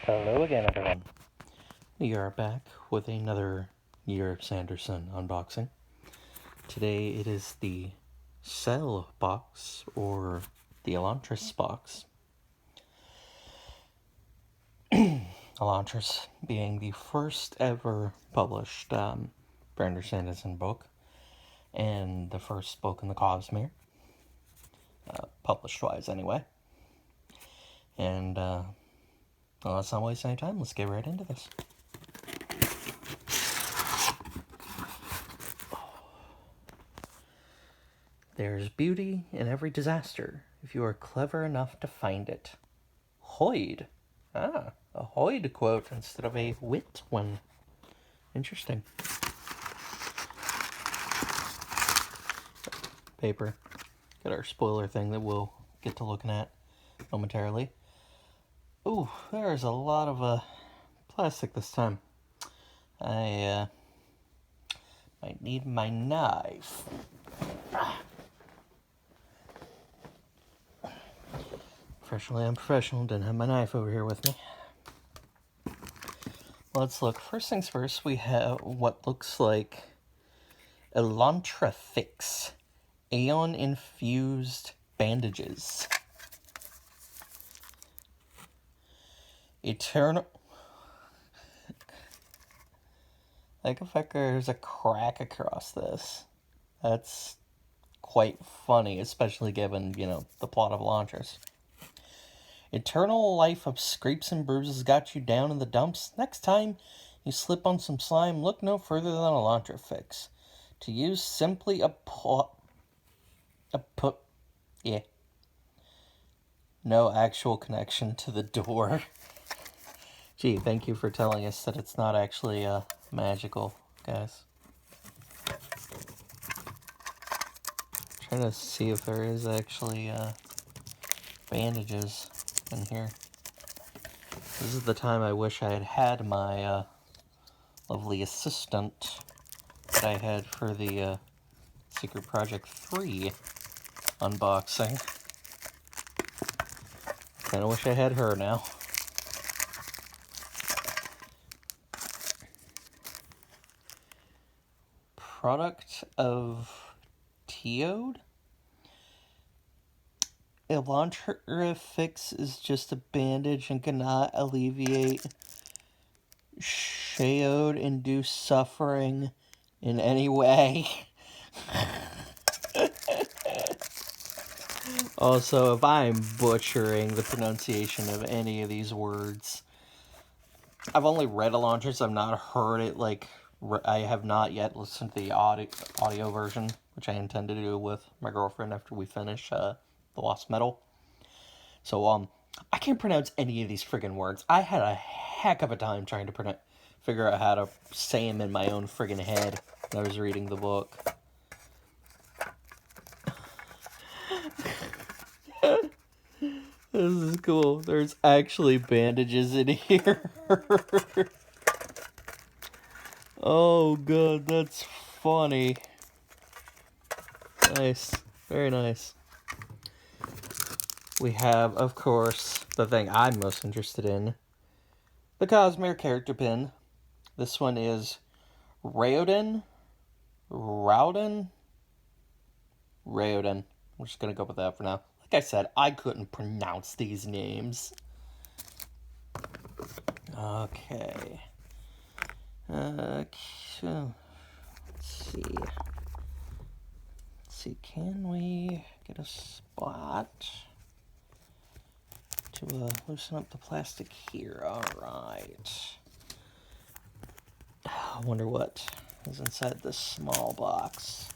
Hello again, everyone. We are back with another Year Sanderson unboxing. Today it is the Cell box, or the Elantris box. Elantris being the first ever published Brandon Sanderson book, and the first book in the Cosmere, published-wise anyway. And well, let's not waste any time, let's get right into this. There's beauty in every disaster, if you are clever enough to find it. Hoyd. Ah, a Hoyd quote instead of a wit one. Interesting. Paper. Got our spoiler thing that we'll get to looking at momentarily. Ooh, there's a lot of plastic this time. I might need my knife. Professionally unprofessional, didn't have my knife over here with me. Let's look. First things first, we have what looks like Elantrafix Aeon-infused bandages. Eternal... Like if there's a crack across this. That's quite funny, especially given, the plot of Elantris. Eternal life of scrapes and bruises got you down in the dumps. Next time you slip on some slime, look no further than Elantrafix. To use simply no actual connection to the door. Gee, thank you for telling us that it's not actually magical, guys. Trying to see if there is actually bandages in here. This is the time I wish I had had my lovely assistant that I had for the Secret Project 3 unboxing. Kinda wish I had her now. Product of Teode? Elantrafix is just a bandage and cannot alleviate Sheode-induced suffering in any way. Also, if I'm butchering the pronunciation of any of these words, I've only read Elantris, I've not heard it, I have not yet listened to the audio version, which I intend to do with my girlfriend after we finish The Lost Metal. So, I can't pronounce any of these friggin' words. I had a heck of a time trying to figure out how to say them in my own friggin' head when I was reading the book. This is cool. There's actually bandages in here. Oh god, that's funny. Nice. Very nice. We have, of course, the thing I'm most interested in. The Cosmere character pin. This one is Raoden. I'm just gonna go with that for now. Like I said, I couldn't pronounce these names. Okay. Let's see, can we get a spot to loosen up the plastic here? Alright. I wonder what is inside this small box.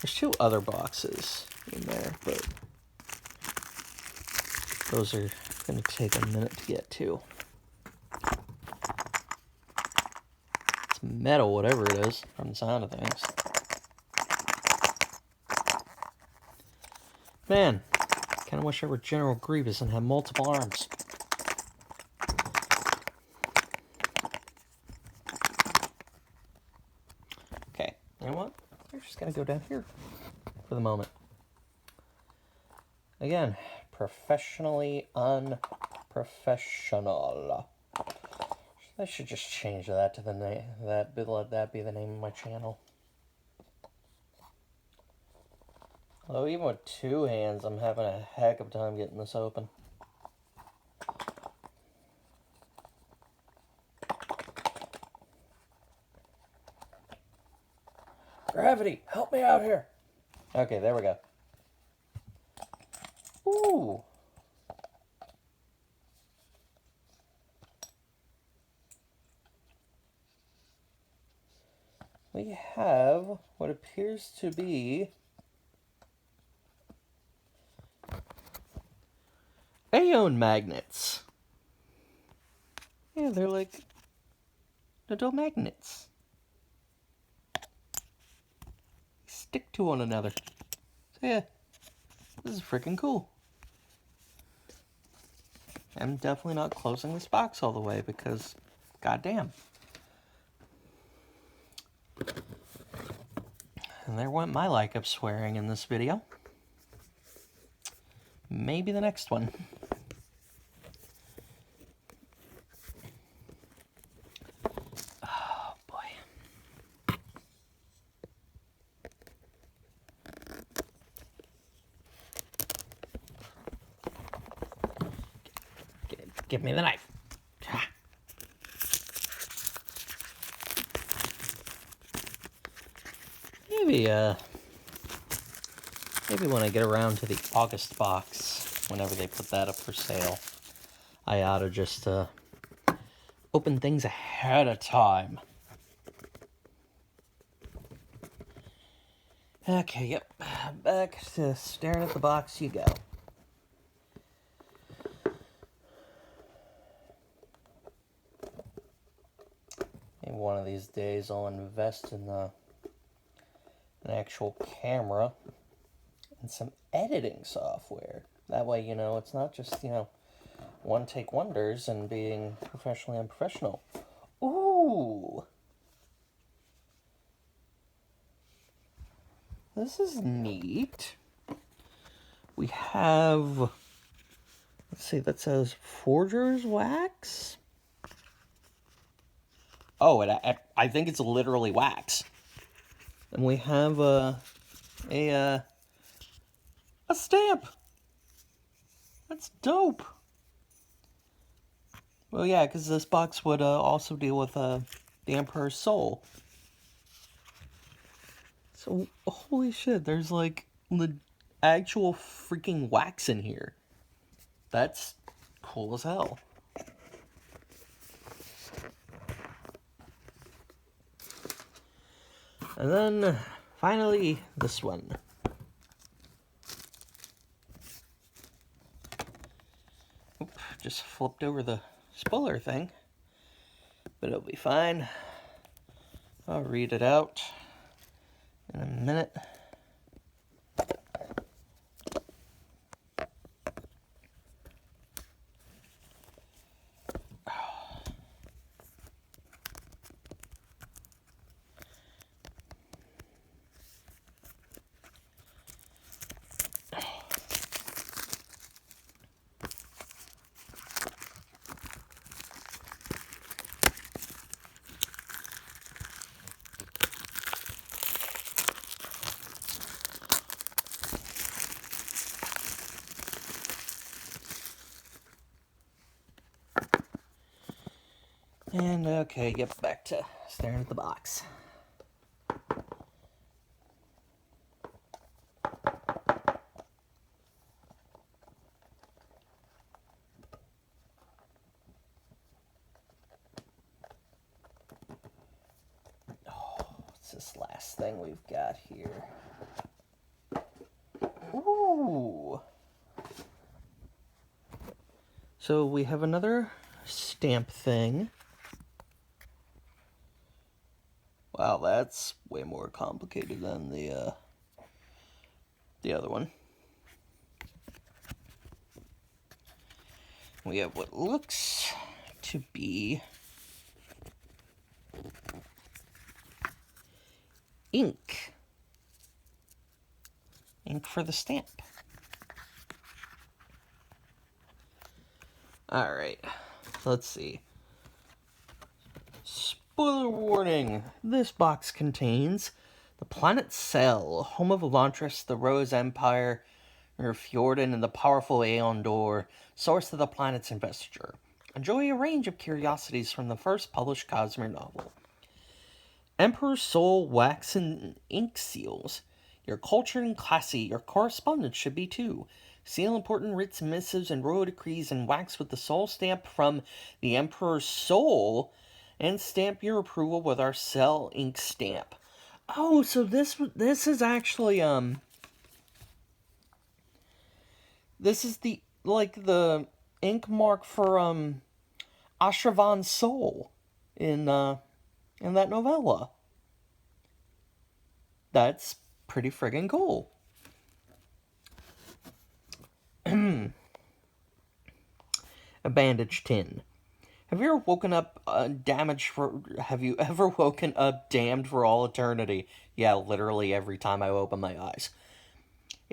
There's two other boxes in there, but those are going to take a minute to get to. It's metal, whatever it is, from the sound of things. Man, kind of wish I were General Grievous and had multiple arms. Okay, you know what? We're just going to go down here for the moment. Again, professionally unprofessional. Professional. I should just change that to the name. Let that be the name of my channel. Although even with two hands, I'm having a heck of a time getting this open. Gravity, help me out here. Okay, there we go. Ooh. We have what appears to be Aeon magnets. Yeah, they're like little magnets. Stick to one another. So yeah, this is freaking cool. I'm definitely not closing this box all the way because, goddamn. And there went my like of swearing in this video. Maybe the next one. Oh boy. Give me the knife. Maybe when I get around to the August box, whenever they put that up for sale, I ought to just open things ahead of time. Okay, yep. Back to staring at the box you go. Maybe one of these days I'll invest in an actual camera and some editing software. That way, you know, it's not just, you know, one-take wonders and being professionally unprofessional. Ooh! This is neat. We have, let's see, that says Forger's Wax? Oh, I think it's literally wax. And we have a stamp. That's dope. Well, yeah, because this box would also deal with the Emperor's Soul. So, holy shit, there's like the actual freaking wax in here. That's cool as hell. And then, finally, this one. Oop, just flipped over the spoiler thing. But it'll be fine. I'll read it out in a minute. And okay, get back to staring at the box. Oh, what's this last thing we've got here? Ooh! So we have another stamp thing. Wow, that's way more complicated than the other one. We have what looks to be ink. Ink for the stamp. Alright, let's see. Spoiler warning! This box contains the planet Cell, home of Elantris, the Rose Empire, Fjorden, and the powerful Aeon Door, source of the planet's investiture. Enjoy a range of curiosities from the first published Cosmere novel. Emperor's Soul wax and ink seals. You're cultured and classy. Your correspondence should be too. Seal important writs, missives, and royal decrees in wax with the soul stamp from the Emperor's Soul, and stamp your approval with our Cell ink stamp. Oh, so this is actually this is the ink mark for Ashravan's soul in that novella. That's pretty friggin' cool. A bandage tin. Have you ever woken up Have you ever woken up damned for all eternity? Yeah, literally every time I open my eyes.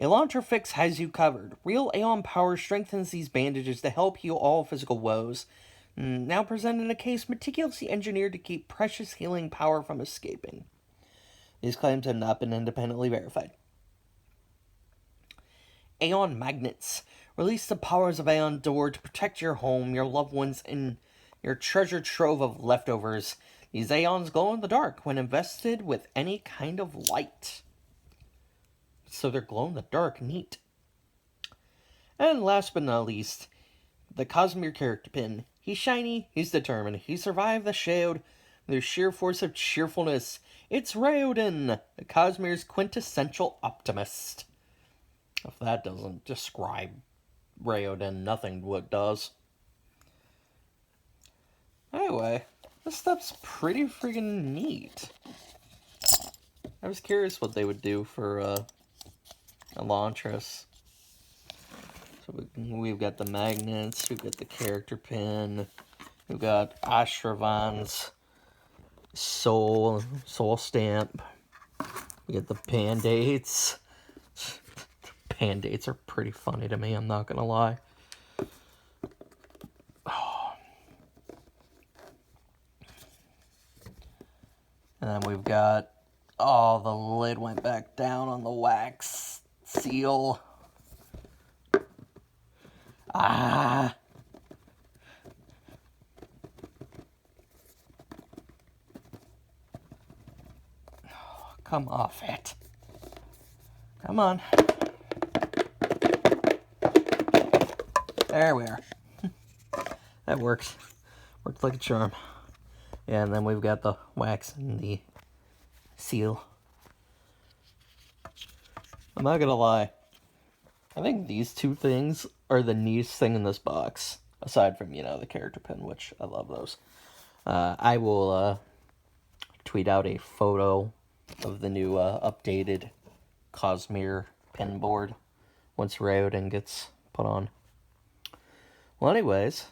Elantra Fix has you covered. Real Aeon power strengthens these bandages to help heal all physical woes. Now present in a case meticulously engineered to keep precious healing power from escaping. These claims have not been independently verified. Aeon Magnets. Release the powers of Aeon Door to protect your home, your loved ones, and your treasure trove of leftovers. These Aeons glow in the dark when invested with any kind of light. So they're glow in the dark, neat. And last but not least, the Cosmere character pin. He's shiny, he's determined, he survived the shade with sheer force of cheerfulness. It's Raoden, the Cosmere's quintessential optimist. If that doesn't describe Raoden, nothing would does. Anyway, this stuff's pretty freaking neat. I was curious what they would do for Elantris. So we've got the magnets, we've got the character pin, we've got Ashravan's soul stamp, we get the Band-Aids. Band-Aids are pretty funny to me, I'm not gonna lie. And then we've got, the lid went back down on the wax seal. Come off it. Come on. There we are. That works. Worked like a charm. Yeah, and then we've got the wax and the seal. I'm not gonna lie. I think these two things are the neatest thing in this box. Aside from, the character pin, which I love those. I will tweet out a photo of the new updated Cosmere pin board once Raoden gets put on. Well, anyways,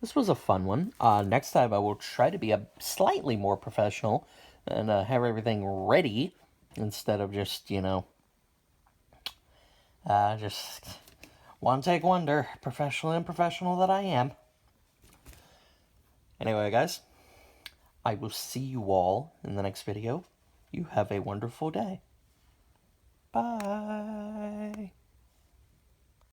this was a fun one. Next time I will try to be a slightly more professional and have everything ready instead of just, just one take wonder, professional and unprofessional that I am. Anyway, guys, I will see you all in the next video. You have a wonderful day. Bye.